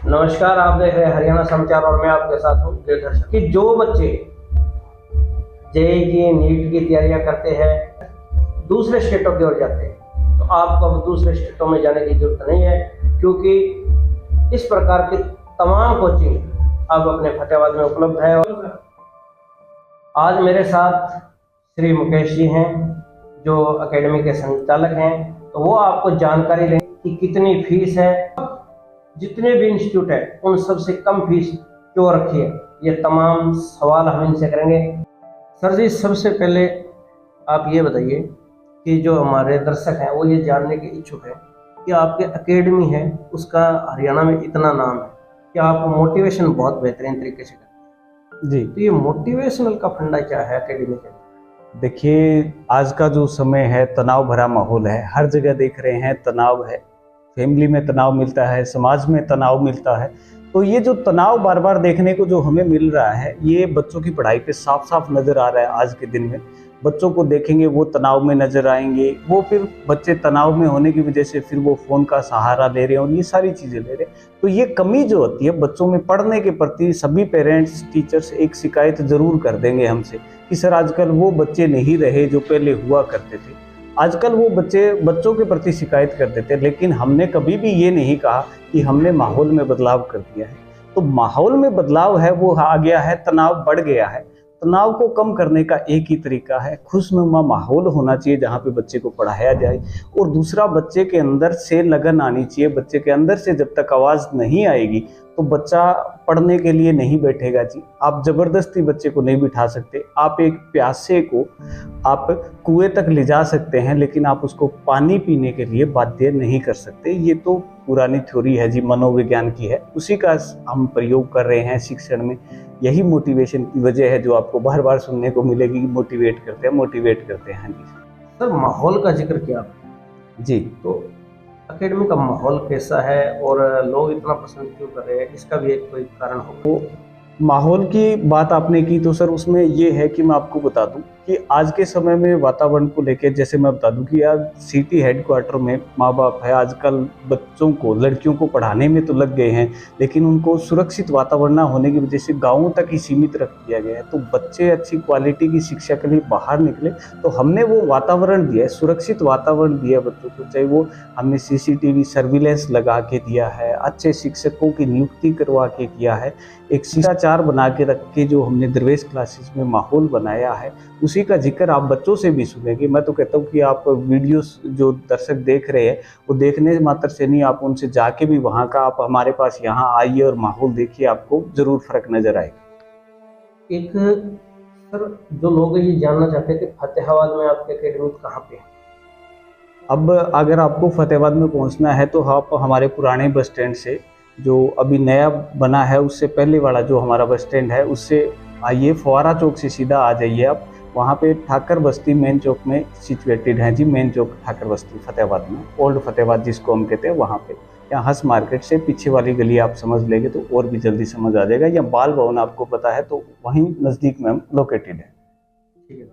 नमस्कार, आप देख रहे हैं हरियाणा समाचार और मैं आपके साथ हूँ गिरधर शर्मा। कि जो बच्चे जेईई की नीट की तैयारियां करते हैं दूसरे स्टेटों की ओर जाते हैं, तो आपको अब दूसरे स्टेटों में जाने की जरूरत नहीं है, क्योंकि इस प्रकार की तमाम कोचिंग अब अपने फतेहाबाद में उपलब्ध है। और आज मेरे साथ श्री मुकेश जी हैं जो एकेडमी के संचालक हैं, तो वो आपको जानकारी देंगे कि कितनी फीस है, जितने भी इंस्टीट्यूट है उन सबसे कम फीस क्यों रखी है। ये तमाम सवाल हम इनसे करेंगे। सर जी, सबसे पहले आप ये बताइए कि जो हमारे दर्शक हैं वो ये जानने के इच्छुक हैं कि आपके एकेडमी है उसका हरियाणा में इतना नाम है कि आप मोटिवेशन बहुत बेहतरीन तरीके से करते हैं जी, तो ये मोटिवेशनल का फंडा क्या है एकेडमी के? देखिए, आज का जो समय है तनाव भरा माहौल है, हर जगह देख रहे हैं तनाव है, फैमिली में तनाव मिलता है, समाज में तनाव मिलता है। तो ये जो तनाव बार बार देखने को जो हमें मिल रहा है, ये बच्चों की पढ़ाई पे साफ साफ नजर आ रहा है। आज के दिन में बच्चों को देखेंगे वो तनाव में नजर आएंगे, वो फिर बच्चे तनाव में होने की वजह से फिर वो फोन का सहारा ले रहे हैं और ये सारी चीजें ले रहे हैं। तो ये कमी जो होती है बच्चों में पढ़ने के प्रति, सभी पेरेंट्स टीचर्स एक शिकायत जरूर कर देंगे हमसे कि सर आजकल वो बच्चे नहीं रहे जो पहले हुआ करते थे। आजकल वो बच्चों के प्रति शिकायत करते थे, लेकिन हमने कभी भी ये नहीं कहा कि हमने माहौल में बदलाव कर दिया है। तो माहौल में बदलाव है वो आ गया है, तनाव बढ़ गया है। तनाव को कम करने का एक ही तरीका है, खुशनुमा माहौल होना चाहिए जहाँ पे बच्चे को पढ़ाया जाए, और दूसरा बच्चे के अंदर से लगन आनी चाहिए। बच्चे के अंदर से जब तक आवाज़ नहीं आएगी तो बच्चा पढ़ने के लिए नहीं बैठेगा जी। आप जबरदस्ती बच्चे को नहीं बिठा सकते। आप एक प्यासे को आप कुएं तक ले जा सकते हैं, लेकिन आप उसको पानी पीने के लिए बाध्य नहीं कर सकते। ये तो पुरानी थ्योरी है जी, मनोविज्ञान की है, उसी का हम प्रयोग कर रहे हैं शिक्षण में। यही मोटिवेशन की वजह है जो आपको बार बार सुनने को मिलेगी, मोटिवेट करते हैं। हाँ जी सर, माहौल का जिक्र किया जी, तो एकेडमी का माहौल कैसा है और लोग इतना पसंद क्यों कर रहे हैं, इसका भी एक कोई कारण हो? तो माहौल की बात आपने की तो सर उसमें ये है कि मैं आपको बता दूं कि आज के समय में वातावरण को लेकर, जैसे मैं बता दूं कि आज सिटी हेडक्वार्टर में माँ बाप है, आजकल बच्चों को, लड़कियों को पढ़ाने में तो लग गए हैं, लेकिन उनको सुरक्षित वातावरण ना होने की वजह से गाँवों तक ही सीमित रख दिया गया है। तो बच्चे अच्छी क्वालिटी की शिक्षा के लिए बाहर निकले, तो हमने वो वातावरण दिया है, सुरक्षित वातावरण दिया बच्चों को। चाहे वो हमने CCTV सर्विलेंस लगा के दिया है, अच्छे शिक्षकों की नियुक्ति करवा के किया है, एक शिष्टाचार बना के रख के जो हमने दरवेश क्लासेस में माहौल बनाया है, उसी का जिक्र आप बच्चों से भी सुनेंगे। मैं तो कहता हूँ कि आप वीडियोस जो दर्शक देख रहे हैं वो देखने मात्र से नहीं, आप उनसे जाके भी वहाँ का, आप हमारे पास यहाँ आइए और माहौल देखिए, आपको जरूर फर्क नजर आएगा। एक सर, जो लोग ये जानना चाहते हैं कि फतेहाबाद में आपके एकेडमी कहाँ पे है? अब अगर आपको फतेहाबाद में पहुँचना है तो आप हमारे पुराने बस स्टैंड से, जो अभी नया बना है उससे पहले वाला जो हमारा बस स्टैंड है उससे आइए, फुवारा चौक से सीधा आ जाइए। आप वहाँ पे ठाकर बस्ती मेन चौक में सिचुएटेड है जी, मेन चौक ठाकर बस्ती फतेहाबाद में, ओल्ड फतेहाबाद जिसको हम कहते हैं, वहाँ पे या हंस मार्केट से पीछे वाली गली आप समझ लेंगे तो और भी जल्दी समझ आ जाएगा। या बाल भवन आपको पता है तो वहीं नज़दीक में हम लोकेटेड है। ठीक है,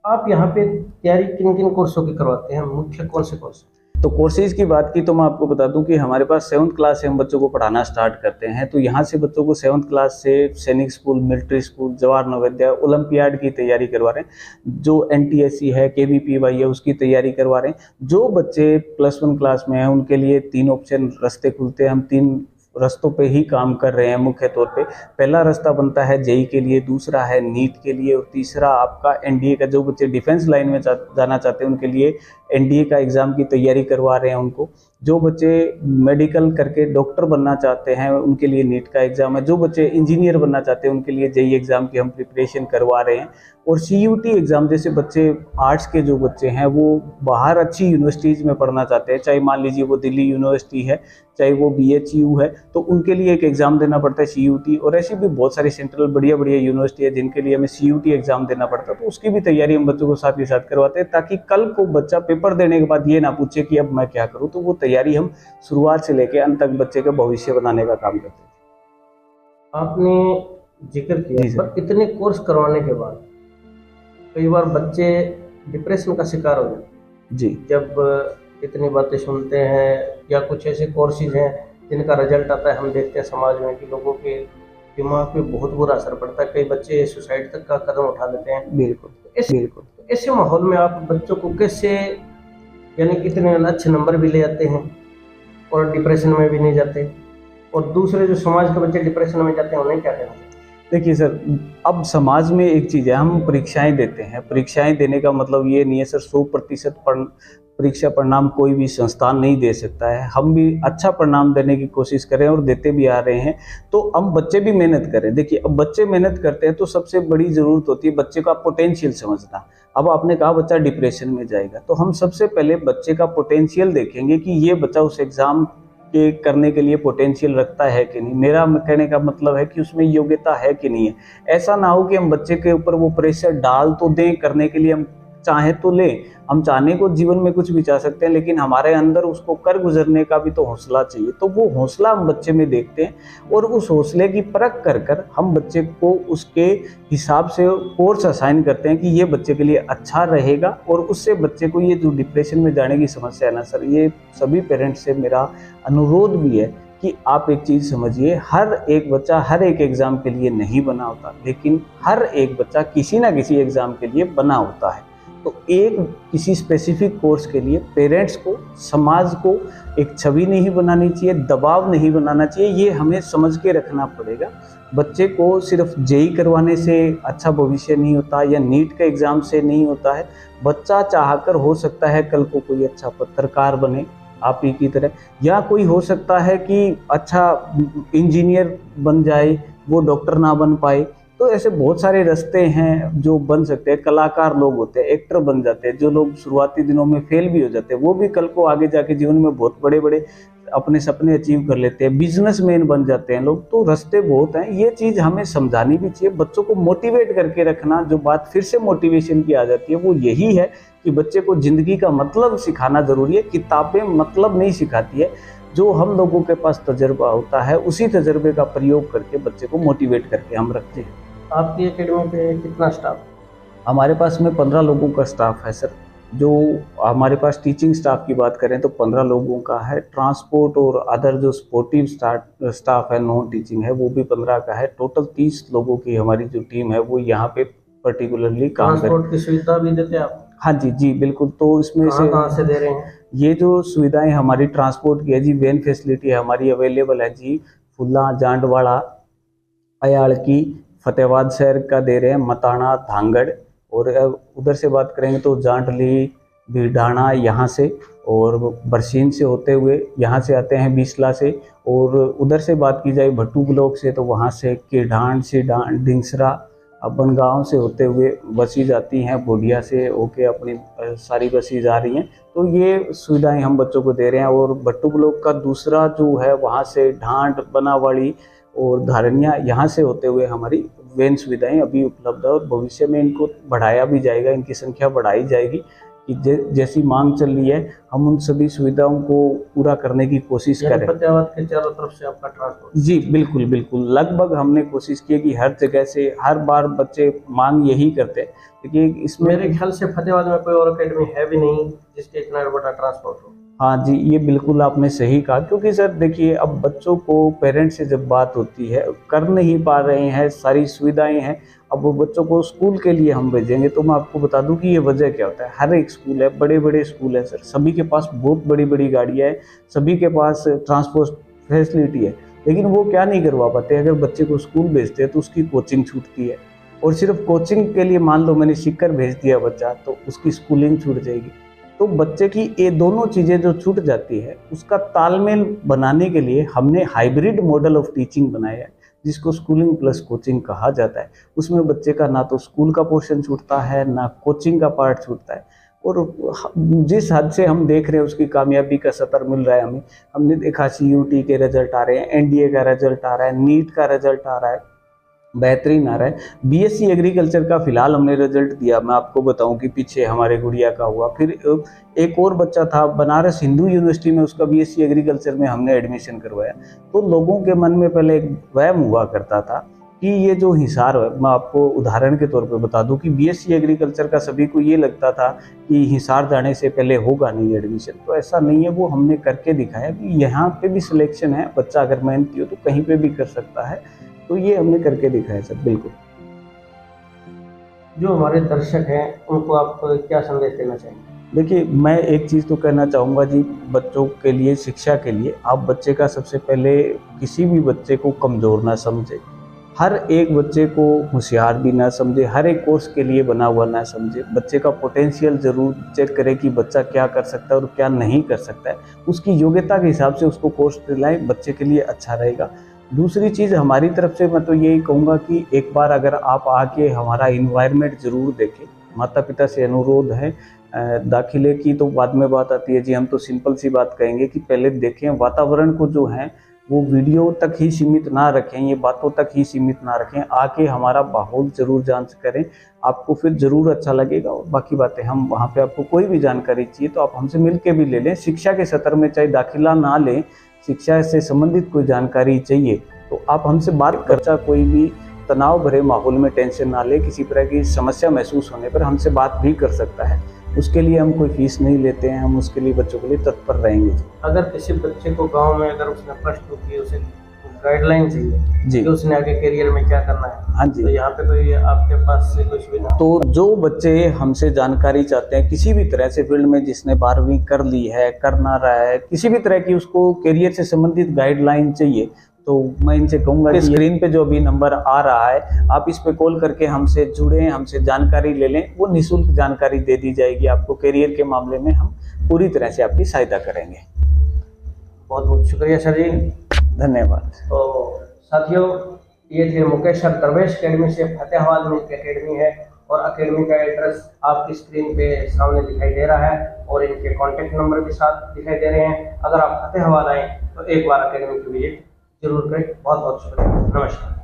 आप यहाँ पे तैयारी किन किन कोर्सों की करवाते हैं, मुख्य कौन से कोर्स? तो कोर्सेज की बात की तो मैं आपको बता दूं कि हमारे पास 7th क्लास से हम बच्चों को पढ़ाना स्टार्ट करते हैं। तो यहाँ से बच्चों को 7th क्लास से सैनिक school, military school, Jawahar Navodaya, olympiad की तैयारी करवा रहे हैं। जो NTSC है, KVPY है, उसकी तैयारी करवा रहे हैं। जो बच्चे +1 क्लास में हैं उनके लिए 3 ऑप्शन रास्ते खुलते हैं। हम 3 रास्तों पे ही काम कर रहे हैं मुख्य तौर पे। पहला रास्ता बनता है जेईई के लिए, दूसरा है नीट के लिए, और तीसरा आपका NDA का। जो बच्चे डिफेंस लाइन में जाना चाहते हैं उनके लिए NDA का एग्ज़ाम की तैयारी करवा रहे हैं उनको। जो बच्चे मेडिकल करके डॉक्टर बनना चाहते हैं उनके लिए नीट का एग्ज़ाम है। जो बच्चे इंजीनियर बनना चाहते हैं उनके लिए जेईई एग्ज़ाम की हम प्रिपरेशन करवा रहे हैं। और CUT एग्ज़ाम, जैसे बच्चे आर्ट्स के जो बच्चे हैं वो बाहर अच्छी यूनिवर्सिटीज़ में पढ़ना चाहते हैं, चाहे मान लीजिए वो दिल्ली यूनिवर्सिटी है, चाहे वो BHU है, तो उनके लिए एक एग्ज़ाम देना पड़ता है CUT। और ऐसी भी बहुत सारी सेंट्रल बढ़िया यूनिवर्सिटी है जिनके लिए हमें CUT एग्ज़ाम देना पड़ता है। तो उसकी भी तैयारी हम बच्चों को साथ ही साथ करवाते हैं, ताकि कल को बच्चा पेपर देने के बाद ये ना पूछे कि अब मैं क्या करूँ। तो वो तैयारी हम शुरुआत से लेकर अंत तक बच्चे का भविष्य बनाने का काम करते हैं। आपने जिक्र किया, पर इतने कोर्स करवाने के बाद कई बार बच्चे डिप्रेशन का शिकार हो जाते हैं जी। जब इतनी बातें सुनते हैं, या कुछ ऐसे कोर्सेज हैं जिनका रिजल्ट आता है, हम देखते हैं समाज में कि लोगों के दिमाग पे बहुत बुरा असर पड़ता है। कई बच्चे सुसाइड तक का कदम उठा लेते हैं। बिल्कुल बिल्कुल। ऐसे माहौल में आप बच्चों को कैसे, यानी कितने अच्छे नंबर भी ले आते हैं और डिप्रेशन में भी नहीं जाते, और दूसरे जो समाज के बच्चे डिप्रेशन में जाते हैं उन्हें क्या कहना चाहिए? देखिए सर, अब समाज में एक चीज़ है, हम परीक्षाएं देते हैं। परीक्षाएं देने का मतलब ये नहीं है सर 100% परीक्षा परिणाम कोई भी संस्थान नहीं दे सकता है। हम भी अच्छा परिणाम देने की कोशिश करें और देते भी आ रहे हैं, तो हम बच्चे भी मेहनत करें। देखिए, अब बच्चे मेहनत करते हैं तो सबसे बड़ी ज़रूरत होती है बच्चे का पोटेंशियल समझना। अब आपने कहा बच्चा डिप्रेशन में जाएगा, तो हम सबसे पहले बच्चे का पोटेंशियल देखेंगे कि ये बच्चा उस एग्ज़ाम के करने के लिए पोटेंशियल रखता है कि नहीं। मेरा कहने का मतलब है कि उसमें योग्यता है कि नहीं है। ऐसा ना हो कि हम बच्चे के ऊपर वो प्रेशर डाल तो दें करने के लिए, हम चाहे तो लें, हम चाहने को जीवन में कुछ भी चाह सकते हैं, लेकिन हमारे अंदर उसको कर गुजरने का भी तो हौसला चाहिए। तो वो हौसला हम बच्चे में देखते हैं और उस हौसले की परख कर कर हम बच्चे को उसके हिसाब से कोर्स असाइन करते हैं कि ये बच्चे के लिए अच्छा रहेगा। और उससे बच्चे को ये जो डिप्रेशन में जाने की समस्या है ना सर, ये सभी पेरेंट्स से मेरा अनुरोध भी है कि आप एक चीज़ समझिए, हर एक बच्चा हर एक एग्ज़ाम के लिए नहीं बना होता, लेकिन हर एक बच्चा किसी ना किसी एग्ज़ाम के लिए बना होता है। तो एक किसी स्पेसिफिक कोर्स के लिए पेरेंट्स को, समाज को एक छवि नहीं बनानी चाहिए, दबाव नहीं बनाना चाहिए। ये हमें समझ के रखना पड़ेगा। बच्चे को सिर्फ जेई करवाने से अच्छा भविष्य नहीं होता या नीट के एग्ज़ाम से नहीं होता है। बच्चा चाहकर हो सकता है कल को कोई अच्छा पत्रकार बने आप ही की तरह, या कोई हो सकता है कि अच्छा इंजीनियर बन जाए, वो डॉक्टर ना बन पाए। तो ऐसे बहुत सारे रास्ते हैं जो बन सकते हैं। कलाकार लोग होते हैं, एक्टर बन जाते हैं। जो लोग शुरुआती दिनों में फेल भी हो जाते हैं, वो भी कल को आगे जाके जीवन में बहुत बड़े बड़े अपने सपने अचीव कर लेते हैं। बिजनेसमैन बन जाते हैं लोग। तो रास्ते बहुत हैं। ये चीज़ हमें समझानी भी चाहिए, बच्चों को मोटिवेट करके रखना। जो बात फिर से मोटिवेशन की आ जाती है वो यही है कि बच्चे को ज़िंदगी का मतलब सिखाना ज़रूरी है। किताबें मतलब नहीं सिखाती है। जो हम लोगों के पास तजर्बा होता है, उसी तजर्बे का प्रयोग करके बच्चे को मोटिवेट करके हम रखते हैं। आपकी एकेडमी पे कितना स्टाफ? हमारे पास में 15 लोगों का स्टाफ है सर। जो हमारे पास टीचिंग स्टाफ की बात करें तो 15 लोगों का है। ट्रांसपोर्ट और अदर जो स्पोर्टिव स्टाफ है, नॉन टीचिंग है, वो भी 15 का है। टोटल 30 लोगों की हमारी जो टीम है वो यहाँ पे पर्टिकुलरली काम कर। ट्रांसपोर्ट की सुविधा भी देते हैं आप? हाँ जी जी बिल्कुल। तो इसमें से कहाँ से दे रहे हैं? ये जो सुविधाएं हमारी ट्रांसपोर्ट की है जी, वैन फैसिलिटी है हमारी अवेलेबल है जी। फुल्ला, जांडवाड़ा, अयाड़की, फतेहाबाद शहर का दे रहे हैं, मताना, धांगड़, और उधर से बात करेंगे तो जांडली, भीडाना यहाँ से, और बरसीन से होते हुए यहाँ से आते हैं बीसला से। और उधर से बात की जाए भट्टू ब्लॉक से तो वहाँ से केढान, सीडान, डिंगसरा, बनगांव से होते हुए बसें जाती हैं। बोडिया से होके अपनी सारी बसें जा रही हैं। तो ये सुविधाएं हम बच्चों को दे रहे हैं। और भट्टू ब्लॉक का दूसरा जो है वहाँ से ढांड, बनावाड़ी और धारनिया यहाँ से होते हुए हमारी वैन सुविधाएं अभी उपलब्ध है। और भविष्य में इनको बढ़ाया भी जाएगा, इनकी संख्या बढ़ाई जाएगी कि जैसी मांग चल रही है हम उन सभी सुविधाओं को पूरा करने की कोशिश करें। फतेहाबाद के चारों तरफ से आपका ट्रांसपोर्ट? जी बिल्कुल बिल्कुल। लगभग हमने कोशिश की है कि हर जगह से, हर बार बच्चे मांग यही करते हैं। देखिए इसमें मेरे ख्याल से फतेहाबाद में कोई और अकेडमी है भी नहीं जिसके इतना बड़ा ट्रांसपोर्ट हो। हाँ जी, ये बिल्कुल आपने सही कहा। क्योंकि सर देखिए, अब बच्चों को पेरेंट्स से जब बात होती है, कर नहीं पा रहे हैं, सारी सुविधाएं हैं, अब वो बच्चों को स्कूल के लिए हम भेजेंगे तो मैं आपको बता दूं कि ये वजह क्या होता है। हर एक स्कूल है, बड़े बड़े स्कूल है सर, सभी के पास बहुत बड़ी बड़ी गाड़ियाँ है, सभी के पास ट्रांसपोर्ट फैसिलिटी है, लेकिन वो क्या नहीं करवा पाते। अगर बच्चे को स्कूल भेजते हैं तो उसकी कोचिंग छूटती है, और सिर्फ कोचिंग के लिए मान लो मैंने सीकर भेज दिया बच्चा तो उसकी स्कूलिंग छूट जाएगी। तो बच्चे की ये दोनों चीज़ें जो छूट जाती है, उसका तालमेल बनाने के लिए हमने हाइब्रिड मॉडल ऑफ टीचिंग बनाया है, जिसको स्कूलिंग प्लस कोचिंग कहा जाता है। उसमें बच्चे का ना तो स्कूल का पोर्शन छूटता है, ना कोचिंग का पार्ट छूटता है। और जिस हद से हम देख रहे हैं उसकी कामयाबी का सतर मिल रहा है हमें। हमने देखा CUT के रिजल्ट आ रहे हैं, NDA का रिजल्ट आ रहा है, नीट का रिजल्ट आ रहा है, बेहतरीन आ रहा है। BSc एग्रीकल्चर का फिलहाल हमने रिजल्ट दिया। मैं आपको बताऊं कि पीछे हमारे गुड़िया का हुआ। फिर एक और बच्चा था बनारस हिंदू यूनिवर्सिटी में, उसका BSc एग्रीकल्चर में हमने एडमिशन करवाया। तो लोगों के मन में पहले एक वहम हुआ करता था कि ये जो हिसार है, मैं आपको उदाहरण के तौर पे बता दूं कि बीएससी एग्रीकल्चर का सभी को ये लगता था कि हिसार जाने से पहले होगा नहीं एडमिशन, तो ऐसा नहीं है। वो हमने करके दिखाया कि यहाँ पे भी सिलेक्शन है, बच्चा अगर मेहनती हो तो कहीं पे भी कर सकता है, तो ये हमने करके दिखाया सर। बिल्कुल। जो हमारे दर्शक हैं उनको आप क्या संदेश देना चाहेंगे? देखिए, मैं एक चीज़ तो कहना चाहूँगा जी, बच्चों के लिए, शिक्षा के लिए, आप बच्चे का सबसे पहले किसी भी बच्चे को कमज़ोर ना समझे, हर एक बच्चे को होशियार भी ना समझे, हर एक कोर्स के लिए बना हुआ ना समझे। बच्चे का पोटेंशियल ज़रूर चेक करें कि बच्चा क्या कर सकता है और क्या नहीं कर सकता है, उसकी योग्यता के हिसाब से उसको कोर्स दिलाएं, बच्चे के लिए अच्छा रहेगा। दूसरी चीज़ हमारी तरफ से मैं तो यही कहूँगा कि एक बार अगर आप आके हमारा इन्वायरमेंट ज़रूर देखें। माता पिता से अनुरोध है, दाखिले की तो बाद में बात आती है जी, हम तो सिंपल सी बात कहेंगे कि पहले देखें वातावरण को, जो है वो वीडियो तक ही सीमित ना रखें, ये बातों तक ही सीमित ना रखें, आके हमारा माहौल ज़रूर जांच करें, आपको फिर ज़रूर अच्छा लगेगा। और बाकी बातें हम वहाँ पे, आपको कोई भी जानकारी चाहिए तो आप हमसे मिल के भी ले लें। शिक्षा के सत्र में चाहे दाखिला ना लें, शिक्षा से संबंधित कोई जानकारी चाहिए तो आप हमसे बात कर, कोई भी तनाव भरे माहौल में टेंशन ना ले, किसी तरह की समस्या महसूस होने पर हमसे बात भी कर सकता है। उसके लिए हम कोई फीस नहीं लेते हैं, हम उसके लिए बच्चों के लिए तत्पर रहेंगे जी। अगर किसी बच्चे को गांव में अगर उसने +2 की, उसे गाइडलाइन चाहिए जी कि उसने आगे करियर में क्या करना है, हाँ जी, तो यहाँ पे कोई आपके पास से कोई सुविधा? तो जो बच्चे हमसे जानकारी चाहते हैं किसी भी तरह से फील्ड में, जिसने 12वीं कर ली है, कर ना रहा है, किसी भी तरह की उसको करियर से संबंधित गाइडलाइन चाहिए, तो मैं इनसे कहूँगा कि स्क्रीन पे जो अभी नंबर आ रहा है, आप इस पे कॉल करके हमसे जुड़ें, हमसे जानकारी ले लें। वो निःशुल्क जानकारी दे दी जाएगी आपको। करियर के मामले में हम पूरी तरह से आपकी सहायता करेंगे। बहुत बहुत शुक्रिया सर जी, धन्यवाद। तो साथियों, ये थे मुकेश सर दरवेश अकेडमी से। फतेहाबाद में इनकी अकेडमी है और अकेडमी का एड्रेस आपकी स्क्रीन पे सामने दिखाई दे रहा है और इनके कॉन्टैक्ट नंबर भी साथ दिखाई दे रहे हैं। अगर आप फतेहाबाद आएँ तो एक बार अकेडमी की विजिट जरूर करें। बहुत बहुत शुक्रिया, नमस्कार।